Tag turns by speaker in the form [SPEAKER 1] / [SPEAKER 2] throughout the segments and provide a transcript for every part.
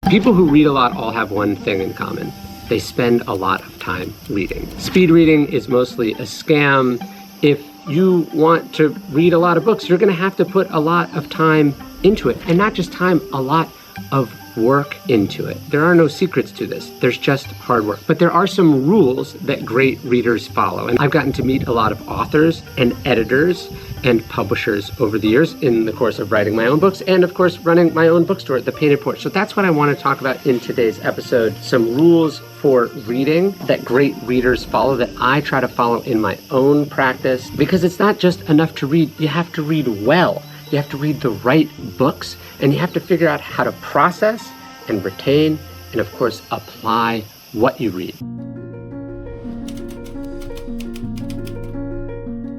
[SPEAKER 1] People who read a lot all have one thing in common. They spend a lot of time reading. Speed reading is mostly a scam. If you want to read a lot of books, you're going to have to put a lot of time into it. And not just time, a lot of work into it. There are no secrets to this. There's just hard work. But there are some rules that great readers follow. And I've gotten to meet a lot of authors and editors and publishers over the years in the course of writing my own books and, of course, running my own bookstore, The Painted Porch. So that's what I want to talk about in today's episode. Some rules for reading that great readers follow that I try to follow in my own practice, because it's not just enough to read. You have to read well. You have to read the right books, and you have to figure out how to process and retain and, of course, apply what you read.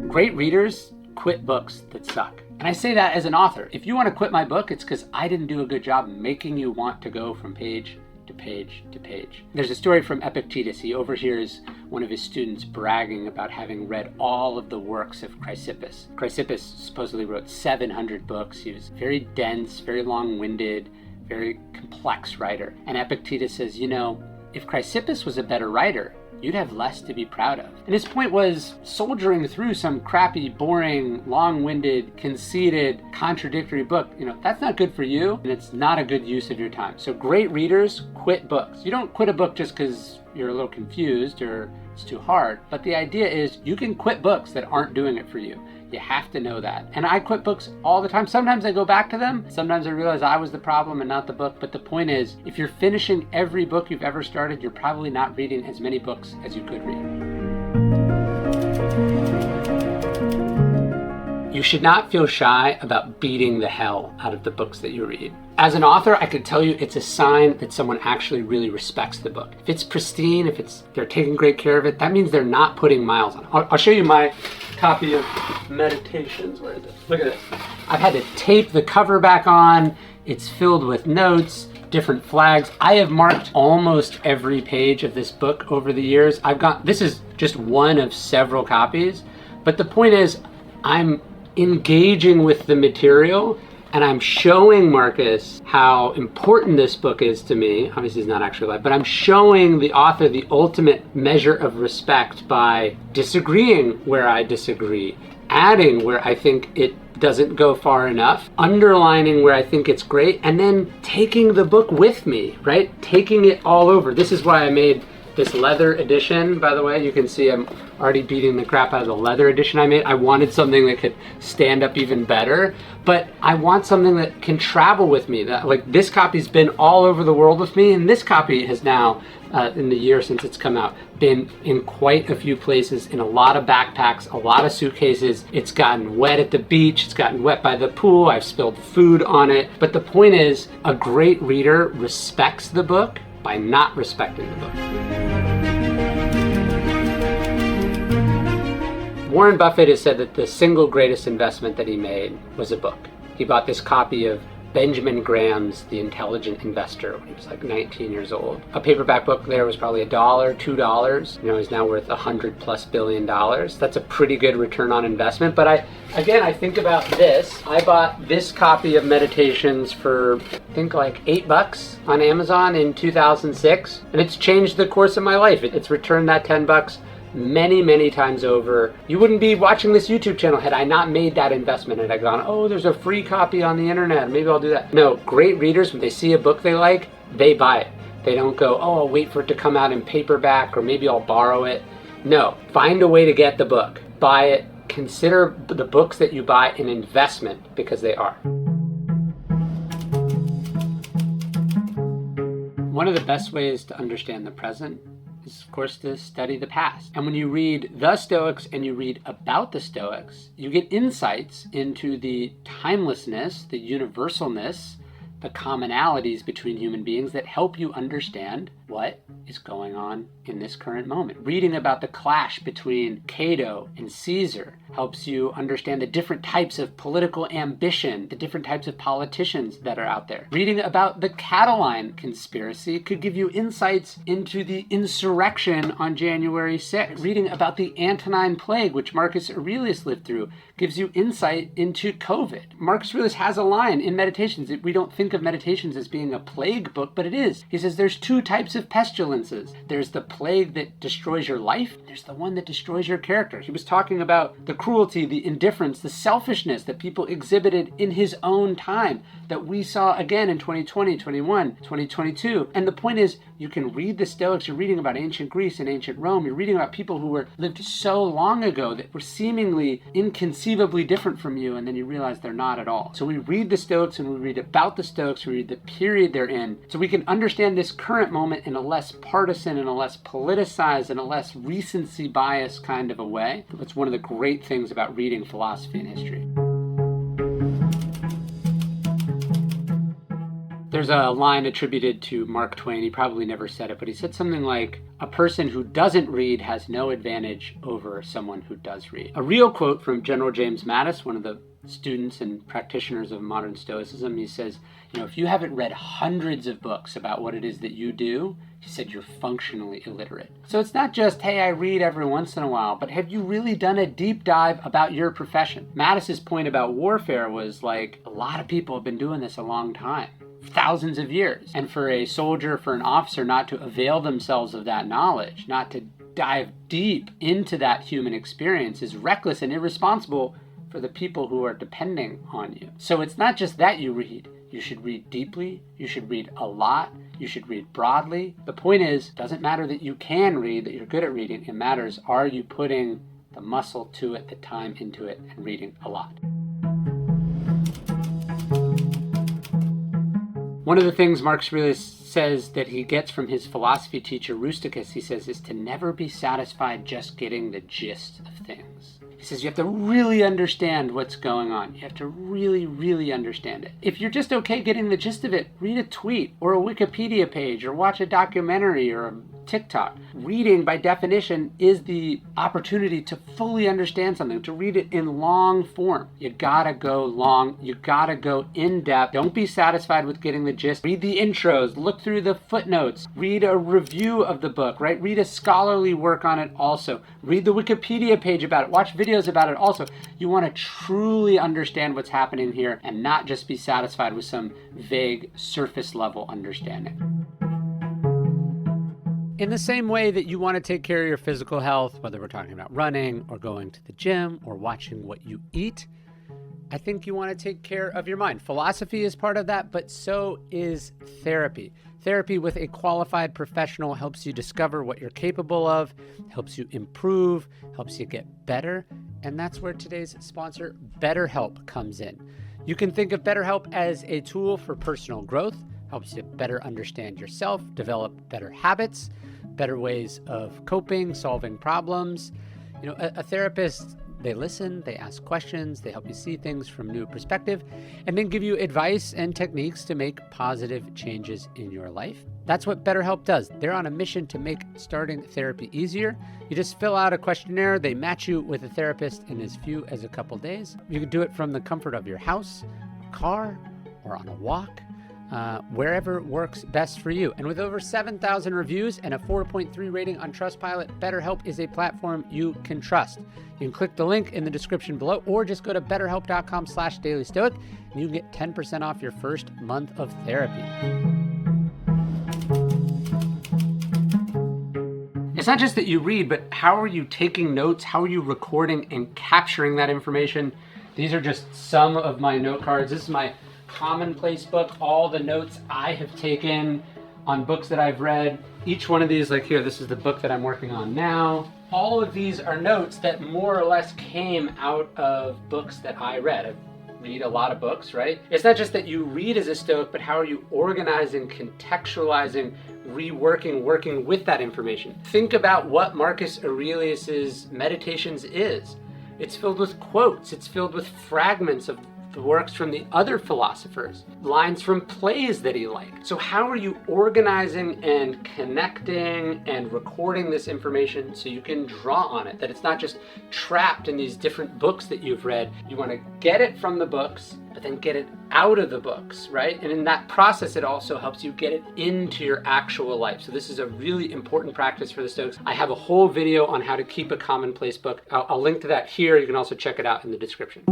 [SPEAKER 1] Great readers quit books that suck. And I say that as an author. If you want to quit my book, it's because I didn't do a good job making you want to go from page to page to page. There's a story from Epictetus. He overhears one of his students bragging about having read all of the works of Chrysippus. Chrysippus supposedly wrote 700 books. He was very dense, very long-winded, very complex writer. And Epictetus says, you know, if Chrysippus was a better writer, you'd have less to be proud of. And his point was, soldiering through some crappy, boring, long-winded, conceited, contradictory book, that's not good for you, and it's not a good use of your time. So great readers quit books. You don't quit a book just because you're a little confused or it's too hard, but the idea is you can quit books that aren't doing it for you. You have to know that. And I quit books all the time. Sometimes I go back to them. Sometimes I realize I was the problem and not the book. But the point is, if you're finishing every book you've ever started, you're probably not reading as many books as you could read. You should not feel shy about beating the hell out of the books that you read. As an author, I can tell you it's a sign that someone actually really respects the book. If it's pristine, if they're taking great care of it, that means they're not putting miles on it. I'll show you my copy of Meditations. Where is it? Look at this. I've had to tape the cover back on. It's filled with notes, different flags. I have marked almost every page of this book over the years. This is just one of several copies, but the point is, I'm engaging with the material and I'm showing Marcus how important this book is to me. Obviously he's not actually alive, but I'm showing the author the ultimate measure of respect by disagreeing where I disagree, adding where I think it doesn't go far enough, underlining where I think it's great, and then taking the book with me, right? Taking it all over. This is why I made this leather edition, by the way. You can see I'm already beating the crap out of the leather edition I made. I wanted something that could stand up even better, but I want something that can travel with me. This copy's been all over the world with me, and this copy has now, in the year since it's come out, been in quite a few places, in a lot of backpacks, a lot of suitcases. It's gotten wet at the beach, it's gotten wet by the pool, I've spilled food on it. But the point is, a great reader respects the book by not respecting the book. Warren Buffett has said that the single greatest investment that he made was a book. He bought this copy of Benjamin Graham's The Intelligent Investor when he was like 19 years old. A paperback book there was probably $1, $2. He's now worth $100+ billion. That's a pretty good return on investment. But I think about this. I bought this copy of Meditations for I think like $8 on Amazon in 2006, and it's changed the course of my life. It's returned that $10 many, many times over. You wouldn't be watching this YouTube channel had I not made that investment and I gone, oh, there's a free copy on the internet, maybe I'll do that. No, great readers, when they see a book they like, they buy it. They don't go, oh, I'll wait for it to come out in paperback or maybe I'll borrow it. No, find a way to get the book. Buy it. Consider the books that you buy an investment, because they are. One of the best ways to understand the present is, of course, to study the past. And when you read the Stoics and you read about the Stoics, you get insights into the timelessness, the universalness, the commonalities between human beings that help you understand what is going on in this current moment. Reading about the clash between Cato and Caesar helps you understand the different types of political ambition, the different types of politicians that are out there. Reading about the Catiline conspiracy could give you insights into the insurrection on January 6th. Reading about the Antonine Plague, which Marcus Aurelius lived through, gives you insight into COVID. Marcus Aurelius has a line in Meditations that we don't think think of Meditations as being a plague book, but it is. He says there's two types of pestilences. There's the plague that destroys your life. There's the one that destroys your character. He was talking about the cruelty, the indifference, the selfishness that people exhibited in his own time that we saw again in 2020, 21, 2022. And the point is, you can read the Stoics, you're reading about ancient Greece and ancient Rome, you're reading about people who lived so long ago that were seemingly inconceivably different from you, and then you realize they're not at all. So we read the Stoics and we read about the Stoics, we read the period they're in, so we can understand this current moment in a less partisan and a less politicized and a less recency bias kind of a way. That's one of the great things about reading philosophy and history. There's a line attributed to Mark Twain. He probably never said it, but he said something like, a person who doesn't read has no advantage over someone who does read. A real quote from General James Mattis, one of the students and practitioners of modern Stoicism. He says, if you haven't read hundreds of books about what it is that you do, he said you're functionally illiterate. So it's not just, hey, I read every once in a while, but have you really done a deep dive about your profession? Mattis's point about warfare was like, a lot of people have been doing this a long time. Thousands of years. And for a soldier, for an officer not to avail themselves of that knowledge, not to dive deep into that human experience is reckless and irresponsible for the people who are depending on you. So it's not just that you read. You should read deeply. You should read a lot. You should read broadly. The point is, it doesn't matter that you can read, that you're good at reading. It matters, are you putting the muscle to it, the time into it, and reading a lot. One of the things Marcus Aurelius says that he gets from his philosophy teacher Rusticus, he says, is to never be satisfied just getting the gist of things. He says you have to really understand what's going on. You have to really, really understand it. If you're just okay getting the gist of it, read a tweet or a Wikipedia page or watch a documentary or a TikTok. Reading, by definition, is the opportunity to fully understand something, to read it in long form. You gotta go long. You gotta go in depth. Don't be satisfied with getting the gist. Read the intros. Look through the footnotes. Read a review of the book, right? Read a scholarly work on it also. Read the Wikipedia page about it. Watch videos about it also. You want to truly understand what's happening here and not just be satisfied with some vague surface level understanding. In the same way that you want to take care of your physical health, whether we're talking about running or going to the gym or watching what you eat, I think you want to take care of your mind. Philosophy is part of that, but so is therapy. Therapy with a qualified professional helps you discover what you're capable of, helps you improve, helps you get better, and that's where today's sponsor, BetterHelp, comes in. You can think of BetterHelp as a tool for personal growth, helps you better understand yourself, develop better habits, better ways of coping, solving problems. A therapist, they listen, they ask questions, they help you see things from a new perspective, and then give you advice and techniques to make positive changes in your life. That's what BetterHelp does. They're on a mission to make starting therapy easier. You just fill out a questionnaire, they match you with a therapist in as few as a couple days. You can do it from the comfort of your house, car, or on a walk. Wherever works best for you. And with over 7,000 reviews and a 4.3 rating on Trustpilot, BetterHelp is a platform you can trust. You can click the link in the description below or just go to betterhelp.com/dailystoic and you can get 10% off your first month of therapy. It's not just that you read, but how are you taking notes? How are you recording and capturing that information? These are just some of my note cards. This is my commonplace book, all the notes I have taken on books that I've read. Each one of these, like here, this is the book that I'm working on now. All of these are notes that more or less came out of books that I read. I read a lot of books, right? It's not just that you read as a Stoic, but how are you organizing, contextualizing, reworking, working with that information? Think about what Marcus Aurelius's Meditations is. It's filled with quotes. It's filled with fragments of the works from the other philosophers, lines from plays that he liked. So how are you organizing and connecting and recording this information so you can draw on it, that it's not just trapped in these different books that you've read? You want to get it from the books, but then get it out of the books, right? And in that process, it also helps you get it into your actual life. So this is a really important practice for the Stoics. I have a whole video on how to keep a commonplace book. I'll link to that here. You can also check it out in the description.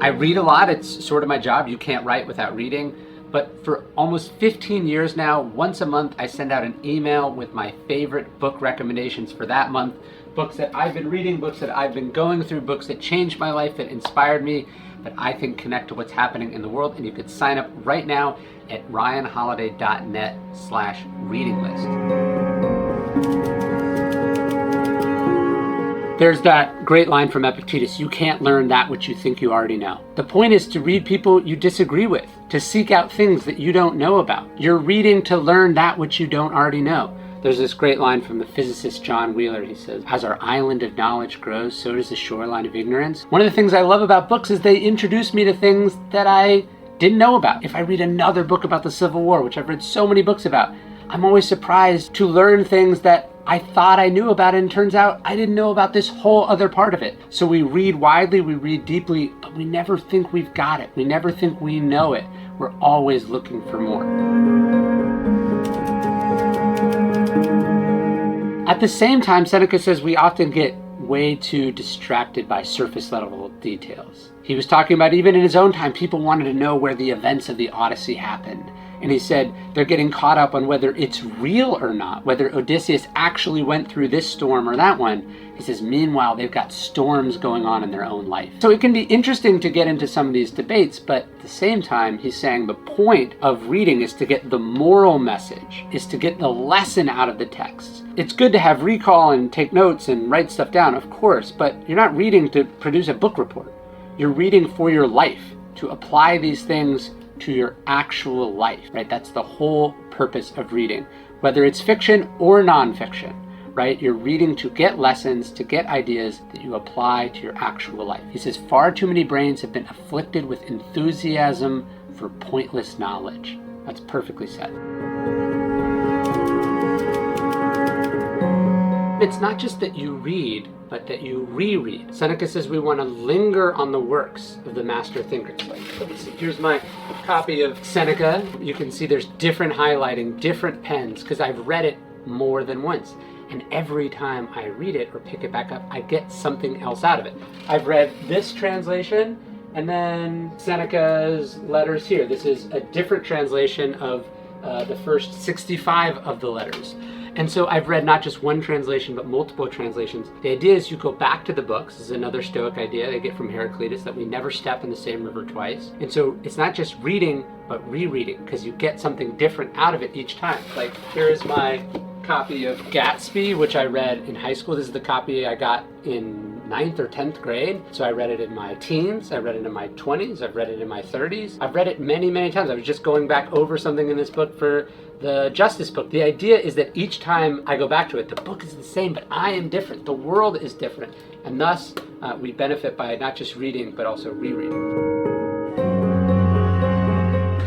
[SPEAKER 1] I read a lot. It's sort of my job. You can't write without reading. But for almost 15 years now, once a month, I send out an email with my favorite book recommendations for that month. Books that I've been reading, books that I've been going through, books that changed my life, that inspired me, that I think connect to what's happening in the world. And you could sign up right now at ryanholiday.net/reading list. There's that great line from Epictetus, you can't learn that which you think you already know. The point is to read people you disagree with, to seek out things that you don't know about. You're reading to learn that which you don't already know. There's this great line from the physicist John Wheeler. He says, as our island of knowledge grows, so does the shoreline of ignorance. One of the things I love about books is they introduce me to things that I didn't know about. If I read another book about the Civil War, which I've read so many books about, I'm always surprised to learn things that I thought I knew about, and it turns out I didn't know about this whole other part of it. So we read widely, we read deeply, but we never think we've got it. We never think we know it. We're always looking for more. At the same time, Seneca says we often get way too distracted by surface level details. He was talking about even in his own time, people wanted to know where the events of the Odyssey happened. And he said they're getting caught up on whether it's real or not, whether Odysseus actually went through this storm or that one. He says, meanwhile, they've got storms going on in their own life. So it can be interesting to get into some of these debates, but at the same time, he's saying the point of reading is to get the moral message, is to get the lesson out of the text. It's good to have recall and take notes and write stuff down, of course, but you're not reading to produce a book report. You're reading for your life, to apply these things to your actual life, right? That's the whole purpose of reading, whether it's fiction or nonfiction, right? You're reading to get lessons, to get ideas that you apply to your actual life. He says, far too many brains have been afflicted with enthusiasm for pointless knowledge. That's perfectly said. It's not just that you read, but that you reread. Seneca says we want to linger on the works of the master thinkers. Like, let me see, here's my copy of Seneca. You can see there's different highlighting, different pens, because I've read it more than once. And every time I read it or pick it back up, I get something else out of it. I've read this translation, and then Seneca's letters here. This is a different translation of the first 65 of the letters. And so I've read not just one translation, but multiple translations. The idea is you go back to the books. This is another Stoic idea they get from Heraclitus, that we never step in the same river twice. And so it's not just reading, but rereading, because you get something different out of it each time. Like, here's my copy of Gatsby, which I read in high school. This is the copy I got in 9th or 10th grade. So I read it in my teens, I read it in my 20s, I've read it in my 30s. I've read it many, many times. I was just going back over something in this book for the Justice book. The idea is that each time I go back to it, the book is the same, but I am different. The world is different. And thus, we benefit by not just reading, but also rereading.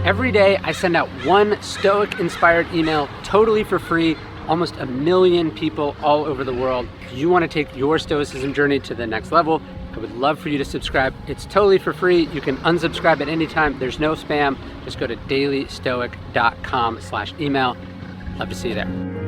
[SPEAKER 1] Every day, I send out one Stoic-inspired email totally for free. Almost 1 million people all over the world. If you want to take your Stoicism journey to the next level, I would love for you to subscribe. It's totally for free. You can unsubscribe at any time. There's no spam. Just go to dailystoic.com/email. Love to see you there.